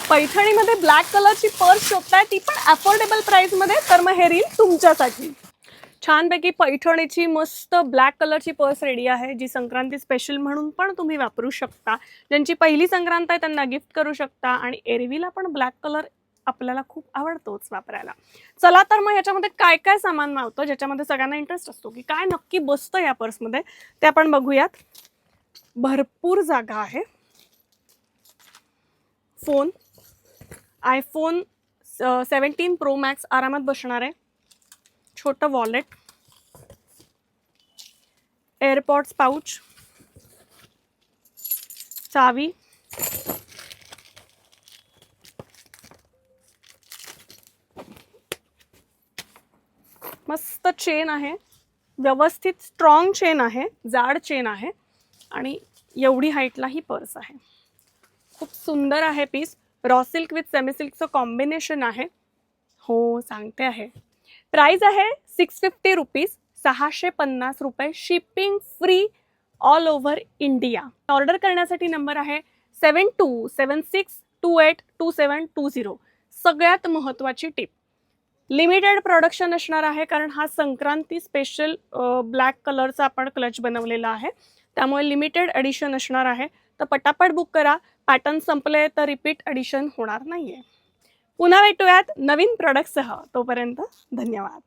पैठणीमध्ये ब्लॅक कलरची पर्स शोधताय, ती पण अफोर्डेबल प्राइसमध्ये, तर मग हे रील तुमच्यासाठी. छानपैकी पैठणीची मस्त ब्लॅक कलरची पर्स रेडी आहे, जी संक्रांती स्पेशल म्हणून पण तुम्ही वापरू शकता. ज्यांची पहिली संक्रांत आहे त्यांना गिफ्ट करू शकता. आणि एरवीला पण ब्लॅक कलर आपल्याला खूप आवडतोच वापरायला. चला तर मग ह्याच्यामध्ये काय काय सामान मावतं, ज्याच्यामध्ये सगळ्यांना इंटरेस्ट असतो की काय नक्की बसतं या पर्समध्ये, ते आपण बघूयात. भरपूर जागा आहे. फोन, आयफोन 17 प्रो मॅक्स आरामात बसणार आहे. छोटं वॉलेट, एअरपॉड्स पाउच, चावी, मस्त चेन आहे, व्यवस्थित स्ट्रॉंग चेन आहे, जाड चेन आहे आणि एवढी हाईटला ही पर्स आहे. खूप सुंदर आहे piece. Raw silk with semi सिल्कचं कॉम्बिनेशन आहे. हो सांगते आहे. प्राइस आहे 650 रुपीज, 650 रुपये, shipping free all over India. Order करण्यासाठी नंबर आहे 7276282720. सगळ्यात महत्त्वाची टिप, लिमिटेड प्रोडक्शन असणार आहे, कारण हा संक्रांती स्पेशल ब्लॅक कलरचा आपण क्लच बनवलेला आहे, त्यामुळे लिमिटेड एडिशन असणार आहे. तर पटापट बुक करा. पॅटर्न संपले तर रिपीट एडिशन होणार नाहीये. पुन्हा भेटूयात नवीन प्रोडक्टसह. तोपर्यंत धन्यवाद.